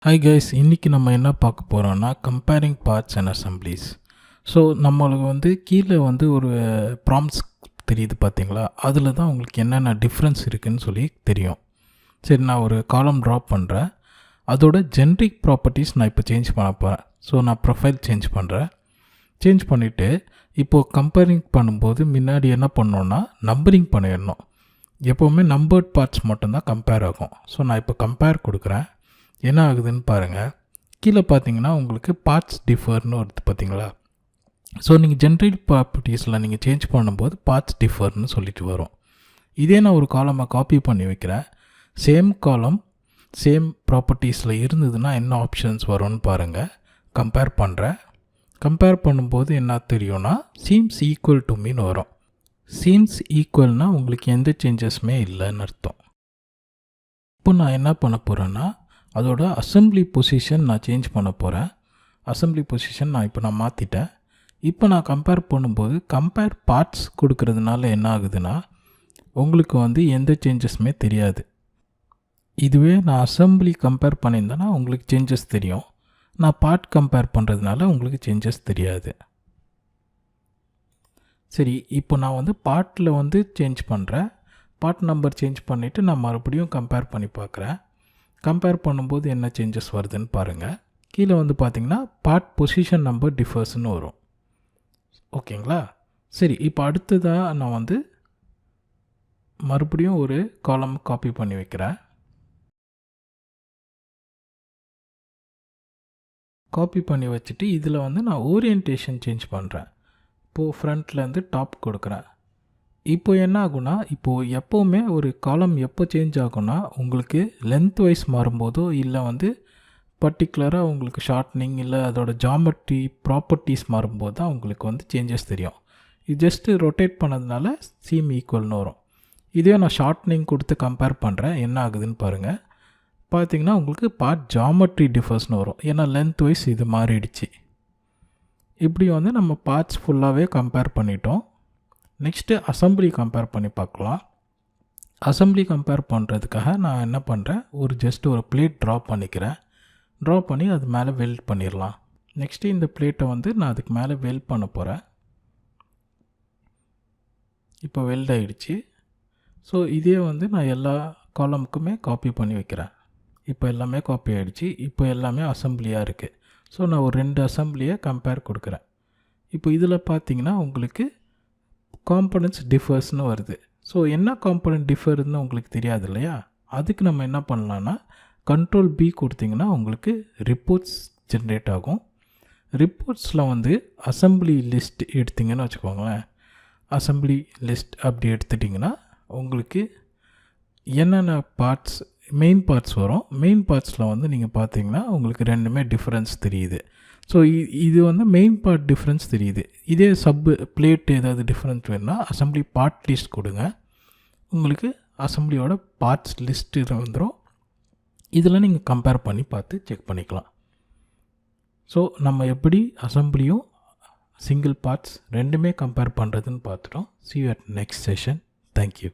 Hi guys, இன்றைக்கி நம்ம என்ன பார்க்க போகிறோன்னா comparing parts and assemblies. So நம்மளுக்கு கீழே ஒரு ப்ராம்ப்ட்ஸ் தெரியுது பார்த்தீங்களா, அதில் தான் உங்களுக்கு என்னென்ன டிஃப்ரென்ஸ் இருக்குதுன்னு சொல்லி தெரியும். சரி, நான் ஒரு காலம் ட்ராப் பண்ணுறேன். அதோட ஜென்ரிக் ப்ராப்பர்ட்டிஸ் நான் இப்போ சேஞ்ச் பண்ண போகிறேன். ஸோ நான் ப்ரொஃபைல் சேஞ்ச் பண்ணுறேன். சேஞ்ச் பண்ணிவிட்டு இப்போது கம்பேரிங் பண்ணும்போது முன்னாடி என்ன பண்ணோன்னா நம்பரிங் பண்ணிடணும். எப்போவுமே நம்பர்ட் பார்ட்ஸ் மட்டும்தான் கம்பேர் ஆகும். ஸோ நான் இப்போ கம்பேர் கொடுக்குறேன். என்ன ஆகுதுன்னு பாருங்கள். கீழே பார்த்தீங்கன்னா உங்களுக்கு பார்ட்ஸ் டிஃபர்னு வருது பார்த்தீங்களா. ஸோ நீங்கள் ஜென்ரல் ப்ராப்பர்ட்டிஸில் நீங்கள் சேஞ்ச் பண்ணும்போது பார்ட்ஸ் டிஃபர்னு சொல்லிட்டு வரும். இதே நான் ஒரு காலமாக காப்பி பண்ணி வைக்கிறேன். சேம் காலம் சேம் ப்ராப்பர்ட்டிஸில் இருந்ததுன்னா என்ன ஆப்ஷன்ஸ் வரும்னு பாருங்கள். கம்பேர் பண்ணுறேன். கம்பேர் பண்ணும்போது என்ன தெரியும்னா சீம்ஸ் ஈக்குவல் டு மீன்னு வரும். சீம்ஸ் ஈக்குவல்னால் உங்களுக்கு எந்த சேஞ்சஸுமே இல்லைன்னு அர்த்தம். இப்போ நான் என்ன பண்ண போகிறேன்னா அதோட அசம்பிளி பொசிஷன் நான் சேஞ்ச் பண்ண போகிறேன். அசம்பிளி பொசிஷன் நான் மாற்றிட்டேன். இப்போ நான் கம்பேர் பண்ணும்போது கம்பேர் பார்ட்ஸ் கொடுக்கறதுனால என்ன ஆகுதுன்னா உங்களுக்கு எந்த சேஞ்சஸுமே தெரியாது. இதுவே நான் அசம்பிளி கம்பேர் பண்ணியிருந்தேன்னா உங்களுக்கு சேஞ்சஸ் தெரியும். நான் பார்ட் கம்பேர் பண்ணுறதுனால உங்களுக்கு சேஞ்சஸ் தெரியாது. சரி, இப்போ நான் பார்ட்டில் சேஞ்ச் பண்ணுறேன். பார்ட் நம்பர் சேஞ்ச் பண்ணிவிட்டு நான் மறுபடியும் கம்பேர் பண்ணி பார்க்குறேன். கம்பேர் பண்ணும்போது என்ன சேஞ்சஸ் வருதுன்னு பாருங்கள். கீழே பார்த்திங்கன்னா பார்ட் பொசிஷன் நம்பர் டிஃபர்ஸ்னு வரும். ஓகேங்களா. சரி, இப்போ அடுத்ததாக நான் மறுபடியும் ஒரு காலம் காப்பி பண்ணி வைக்கிறேன். காப்பி பண்ணி வச்சுட்டு இதில் நான் ஓரியன்டேஷன் சேஞ்ச் பண்ணுறேன். இப்போது ஃப்ரண்ட்லேருந்து டாப் கொடுக்குறேன். இப்போ என்ன ஆகுனா, இப்போது எப்போவுமே ஒரு காலம் எப்போ சேஞ்ச் ஆகும்னா உங்களுக்கு லென்த் வைஸ் மாறும்போதோ இல்லை பர்டிகுலராக உங்களுக்கு ஷார்ட்னிங் இல்லை அதோட ஜாமெட்ரி ப்ராப்பர்ட்டிஸ் மாறும்போது தான் உங்களுக்கு சேஞ்சஸ் தெரியும். இது ஜஸ்ட்டு ரொட்டேட் பண்ணதுனால சீம் ஈக்குவல்னு வரும். இதே நான் ஷார்ட்னிங் கொடுத்து கம்பேர் பண்ணுறேன். என்ன ஆகுதுன்னு பாருங்கள். பார்த்திங்கன்னா உங்களுக்கு பார்ட் ஜாமெட்ரி டிஃபர்ஸ்னு வரும். ஏன்னா லென்த் வைஸ் இது மாறிடுச்சு. இப்படி நம்ம பார்ட்ஸ் ஃபுல்லாகவே கம்பேர் பண்ணிட்டோம். நெக்ஸ்ட்டு அசம்பிளி கம்பேர் பண்ணி பார்க்கலாம். அசம்பிளி கம்பேர் பண்ணுறதுக்காக நான் என்ன பண்ணுறேன், ஜஸ்ட் ஒரு பிளேட் ட்ரா பண்ணிக்கிறேன். ட்ரா பண்ணி அது மேலே வெல்ட் பண்ணிடலாம். நெக்ஸ்ட்டு இந்த பிளேட்டை நான் அதுக்கு மேலே வெல்ட் பண்ண போகிறேன். இப்போ வெல்ட் ஆகிடுச்சு. ஸோ இதே நான் எல்லா காலமுக்குமே காப்பி பண்ணி வைக்கிறேன். இப்போ எல்லாமே காப்பி ஆகிடுச்சு. இப்போ எல்லாமே அசம்பிளியாக இருக்குது. ஸோ நான் ஒரு 2 அசம்பிளியை கம்பேர் கொடுக்குறேன். இப்போ இதில் பார்த்தீங்கன்னா உங்களுக்கு காம்பனன்ட்ஸ் டிஃபர்ஸ்னு வருது. ஸோ என்ன காம்பனன்ட் டிஃபர்னு உங்களுக்கு தெரியாது இல்லையா. அதுக்கு நம்ம என்ன பண்ணலான்னா கண்ட்ரோல் பி கொடுத்திங்கன்னா உங்களுக்கு ரிப்போர்ட்ஸ் ஜென்ரேட் ஆகும். ரிப்போர்ட்ஸில் அசம்பிளி லிஸ்ட் எடுத்திங்கன்னு வச்சுக்கோங்களேன். அசம்பிளி லிஸ்ட் அப்படி எடுத்துட்டிங்கன்னா உங்களுக்கு என்னென்ன பார்ட்ஸ் மெயின் பார்ட்ஸ் வரும். மெயின் பார்ட்ஸில் நீங்கள் பார்த்தீங்கன்னா உங்களுக்கு ரெண்டுமே டிஃப்ரென்ஸ் தெரியுது. ஸோ இது மெயின் பார்ட் டிஃப்ரென்ஸ் தெரியுது. இதே பிளேட் ஏதாவது டிஃப்ரென்ஸ் வேணுன்னா அசம்பிளி பார்ட் லிஸ்ட் கொடுங்க. உங்களுக்கு அசம்பிளியோட பார்ட்ஸ் லிஸ்ட் வந்துடும். இதில் நீங்கள் கம்பேர் பண்ணி பார்த்து செக் பண்ணிக்கலாம். ஸோ நம்ம எப்படி அசம்பிளியும் சிங்கிள் பார்ட்ஸ் ரெண்டுமே கம்பேர் பண்ணுறதுன்னு பார்த்துட்டோம். See you at next session. Thank you.